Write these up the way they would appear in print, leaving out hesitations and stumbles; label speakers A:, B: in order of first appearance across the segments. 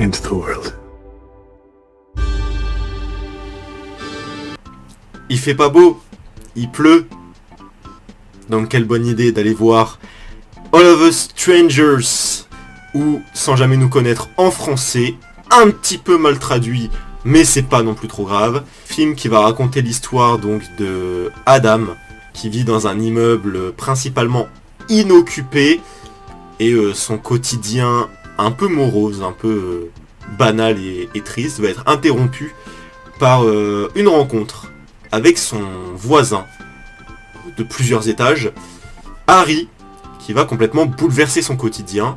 A: into the world.
B: Il fait pas beau, il pleut. Donc quelle bonne idée d'aller voir All of Us Strangers, ou Sans jamais nous connaître en français, un petit peu mal traduit, mais c'est pas non plus trop grave. Film qui va raconter l'histoire donc de Adam, qui vit dans un immeuble principalement inoccupé, et son quotidien un peu morose, un peu banal et triste, va être interrompu par une rencontre avec son voisin de plusieurs étages, Harry, qui va complètement bouleverser son quotidien.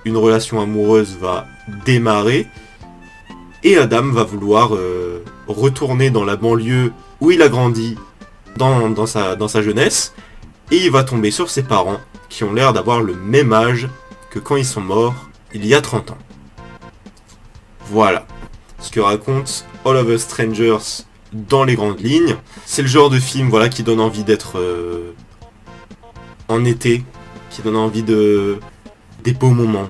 B: Une relation amoureuse va démarrer, et Adam va vouloir retourner dans la banlieue où il a grandi dans sa jeunesse, et il va tomber sur ses parents qui ont l'air d'avoir le même âge que quand ils sont morts il y a 30 ans. Voilà ce que raconte All of Us Strangers dans les grandes lignes. C'est le genre de film qui donne envie d'être en été, qui donne envie des beaux moments.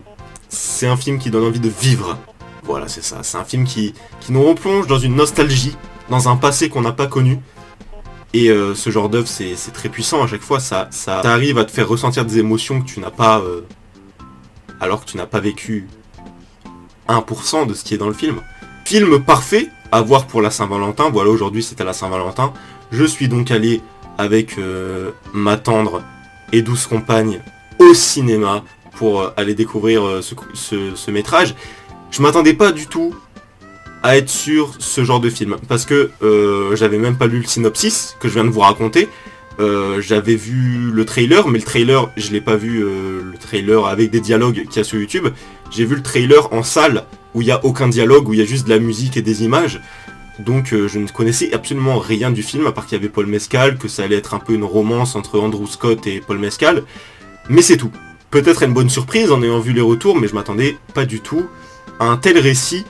B: C'est un film qui donne envie de vivre. Voilà, c'est ça. C'est un film qui nous replonge dans une nostalgie, dans un passé qu'on n'a pas connu. Et ce genre d'œuvre, c'est très puissant à chaque fois. Ça arrive à te faire ressentir des émotions que tu n'as pas, alors que tu n'as pas vécu 1% de ce qui est dans le film. Film parfait à voir pour la Saint-Valentin. Voilà, aujourd'hui c'était la Saint-Valentin. Je suis donc allé avec ma tendre et douce compagne au cinéma pour aller découvrir ce métrage. Je m'attendais pas du tout à être sur ce genre de film, parce que j'avais même pas lu le synopsis que je viens de vous raconter. J'avais vu le trailer, mais le trailer, je l'ai pas vu, le trailer avec des dialogues qu'il y a sur YouTube. J'ai vu le trailer en salle, où il n'y a aucun dialogue, où il y a juste de la musique et des images. Donc je ne connaissais absolument rien du film, à part qu'il y avait Paul Mescal, que ça allait être un peu une romance entre Andrew Scott et Paul Mescal. Mais c'est tout. Peut-être une bonne surprise en ayant vu les retours, mais je m'attendais pas du tout à un tel récit,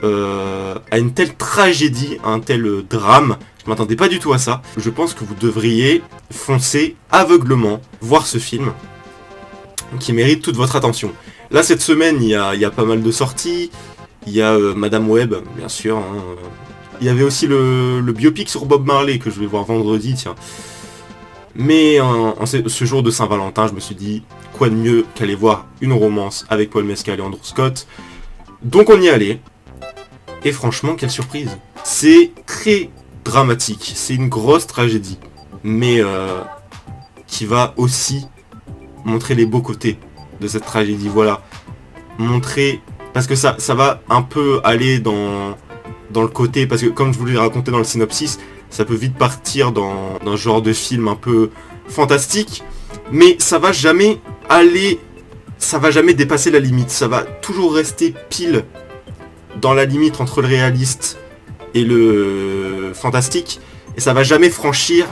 B: à une telle tragédie, à un tel drame. Je m'attendais pas du tout à ça. Je pense que vous devriez foncer aveuglement voir ce film, qui mérite toute votre attention. Là, cette semaine, il y a pas mal de sorties. Il y a Madame Web, bien sûr. Hein. Il y avait aussi le biopic sur Bob Marley, que je vais voir vendredi, tiens. Mais en ce jour de Saint-Valentin, je me suis dit, quoi de mieux qu'aller voir une romance avec Paul Mescal et Andrew Scott. Donc on y allait. Et franchement, quelle surprise. C'est très dramatique. C'est une grosse tragédie. Mais qui va aussi montrer les beaux côtés de cette tragédie. Voilà. Montrer... Parce que ça va un peu aller dans le côté... Parce que comme je vous l'ai raconté dans le synopsis, ça peut vite partir dans ce genre de film un peu fantastique. Mais ça va jamais aller... Ça va jamais dépasser la limite. Ça va toujours rester pile dans la limite entre le réaliste et le fantastique. Et ça va jamais franchir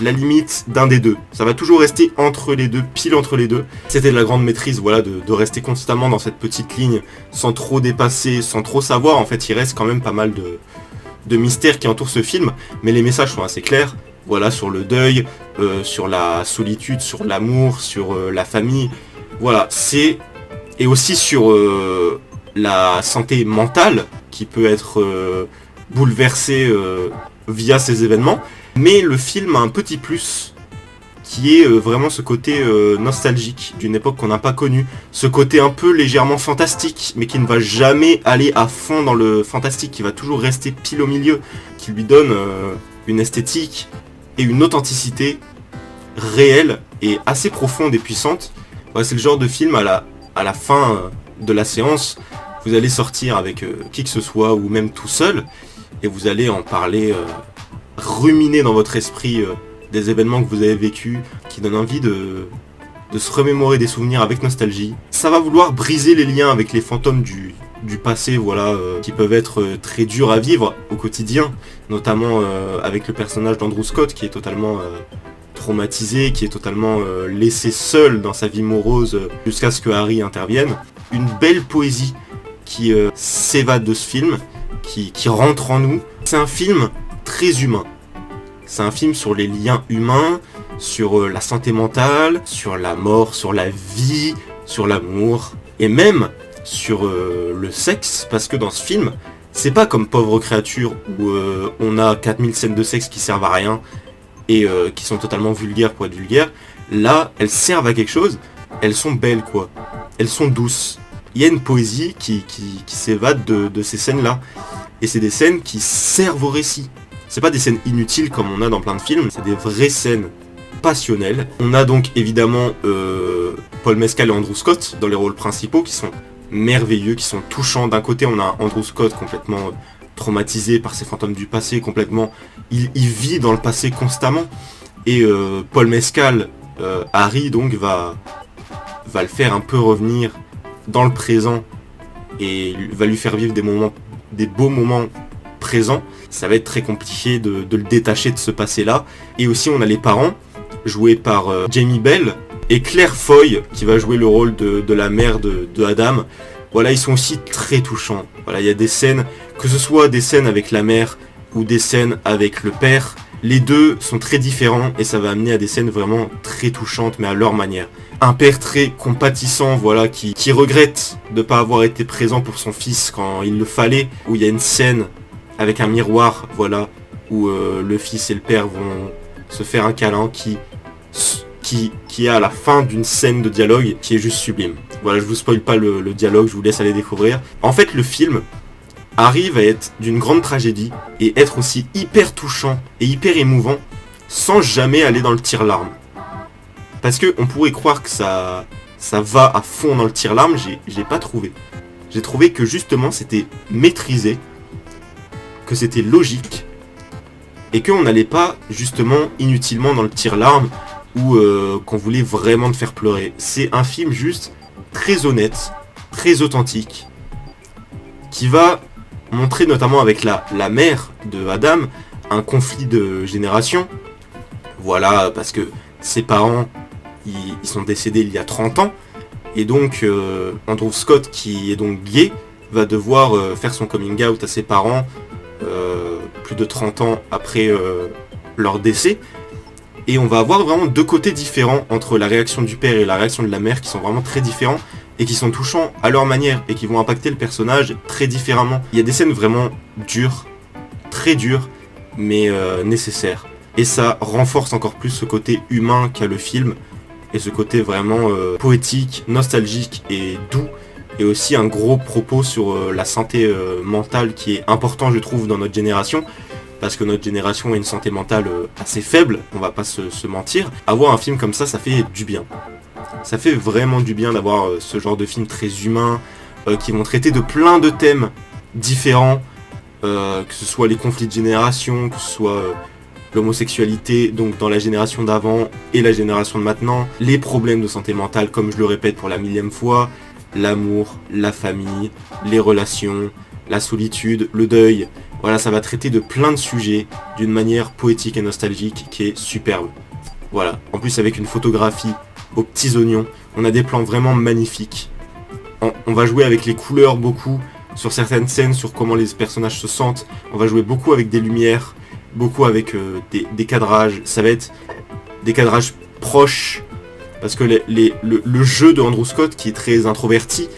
B: la limite d'un des deux. Ça va toujours rester entre les deux, pile entre les deux. C'était de la grande maîtrise, voilà, de rester constamment dans cette petite ligne, sans trop dépasser, sans trop savoir. En fait, il reste quand même pas mal de mystères qui entourent ce film, mais les messages sont assez clairs. Voilà, sur le deuil, sur la solitude, sur l'amour, sur la famille. Voilà, et aussi sur la santé mentale qui peut être bouleversée via ces événements. Mais le film a un petit plus qui est vraiment ce côté nostalgique d'une époque qu'on n'a pas connue. Ce côté un peu légèrement fantastique, mais qui ne va jamais aller à fond dans le fantastique, qui va toujours rester pile au milieu, qui lui donne une esthétique et une authenticité réelle et assez profonde et puissante. Ouais, c'est le genre de film à la fin de la séance, vous allez sortir avec qui que ce soit ou même tout seul, et vous allez en parler, ruminer dans votre esprit des événements que vous avez vécus, qui donnent envie de se remémorer des souvenirs avec nostalgie. Ça va vouloir briser les liens avec les fantômes du passé, voilà, qui peuvent être très durs à vivre au quotidien, notamment avec le personnage d'Andrew Scott qui est totalement traumatisé, qui est totalement laissé seul dans sa vie morose jusqu'à ce que Harry intervienne. Une belle poésie qui s'évade de ce film, qui rentre en nous. C'est un film très humain. C'est un film sur les liens humains, sur la santé mentale, sur la mort, sur la vie, sur l'amour. Et même, sur le sexe, parce que dans ce film, c'est pas comme Pauvre créature où on a 4000 scènes de sexe qui servent à rien et qui sont totalement vulgaires pour être vulgaires. Là, elles servent à quelque chose, elles sont belles quoi, elles sont douces. Il y a une poésie qui s'évade de ces scènes-là. Et c'est des scènes qui servent au récit. C'est pas des scènes inutiles comme on a dans plein de films, c'est des vraies scènes passionnelles. On a donc évidemment Paul Mescal et Andrew Scott dans les rôles principaux qui sont merveilleux, qui sont touchants. D'un côté, on a Andrew Scott complètement traumatisé par ses fantômes du passé, complètement... Il vit dans le passé constamment. Et Paul Mescal, Harry, donc, va le faire un peu revenir dans le présent et va lui faire vivre des beaux moments présents. Ça va être très compliqué de le détacher de ce passé-là. Et aussi, on a les parents, joués par Jamie Bell, et Claire Foy, qui va jouer le rôle de la mère de Adam. Voilà, ils sont aussi très touchants. Voilà, il y a des scènes, que ce soit des scènes avec la mère ou des scènes avec le père, les deux sont très différents et ça va amener à des scènes vraiment très touchantes, mais à leur manière. Un père très compatissant, voilà, qui regrette de ne pas avoir été présent pour son fils quand il le fallait, où il y a une scène avec un miroir, voilà, où le fils et le père vont se faire un câlin qui est à la fin d'une scène de dialogue qui est juste sublime. Voilà, je vous spoil pas le dialogue, je vous laisse aller découvrir. En fait, le film arrive à être d'une grande tragédie et être aussi hyper touchant et hyper émouvant sans jamais aller dans le tire-larme. Parce que on pourrait croire que ça va à fond dans le tire-larme, j'ai pas trouvé. J'ai trouvé que justement c'était maîtrisé, que c'était logique et qu'on n'allait pas justement inutilement dans le tire-larme ou qu'on voulait vraiment te faire pleurer. C'est un film juste très honnête, très authentique, qui va montrer notamment avec la mère de Adam un conflit de génération. Voilà, parce que ses parents, ils sont décédés il y a 30 ans, et donc Andrew Scott, qui est donc gay, va devoir faire son coming out à ses parents plus de 30 ans après leur décès. Et on va avoir vraiment deux côtés différents entre la réaction du père et la réaction de la mère qui sont vraiment très différents et qui sont touchants à leur manière et qui vont impacter le personnage très différemment. Il y a des scènes vraiment dures, très dures, mais nécessaires. Et ça renforce encore plus ce côté humain qu'a le film et ce côté vraiment poétique, nostalgique et doux. Et aussi un gros propos sur la santé mentale qui est important, je trouve, dans notre génération. Parce que notre génération a une santé mentale assez faible, on va pas se mentir. Avoir un film comme ça fait du bien. Ça fait vraiment du bien d'avoir ce genre de film très humain, qui vont traiter de plein de thèmes différents, que ce soit les conflits de génération, que ce soit l'homosexualité, donc dans la génération d'avant et la génération de maintenant, les problèmes de santé mentale, comme je le répète pour la millième fois, l'amour, la famille, les relations, la solitude, le deuil. Voilà, ça va traiter de plein de sujets d'une manière poétique et nostalgique qui est superbe. Voilà, en plus avec une photographie aux petits oignons, on a des plans vraiment magnifiques. On va jouer avec les couleurs beaucoup, sur certaines scènes, sur comment les personnages se sentent. On va jouer beaucoup avec des lumières, beaucoup avec des cadrages. Ça va être des cadrages proches, parce que le jeu de Andrew Scott, qui est très introverti,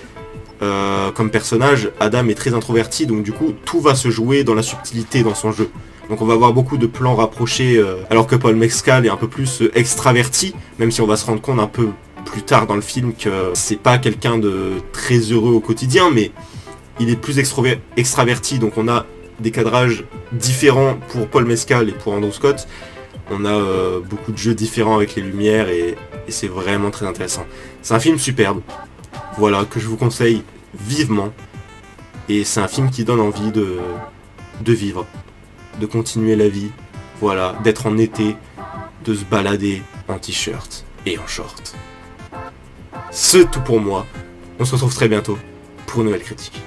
B: comme personnage, Adam est très introverti, donc du coup tout va se jouer dans la subtilité dans son jeu. Donc on va avoir beaucoup de plans rapprochés, alors que Paul Mescal est un peu plus extraverti, même si on va se rendre compte un peu plus tard dans le film que c'est pas quelqu'un de très heureux au quotidien, mais il est plus extraverti, donc on a des cadrages différents pour Paul Mescal et pour Andrew Scott. On a beaucoup de jeux différents avec les lumières et c'est vraiment très intéressant. C'est un film superbe. Voilà, que je vous conseille vivement. Et c'est un film qui donne envie de vivre, de continuer la vie, voilà, d'être en été, de se balader en t-shirt et en short. C'est tout pour moi. On se retrouve très bientôt pour une nouvelle critique.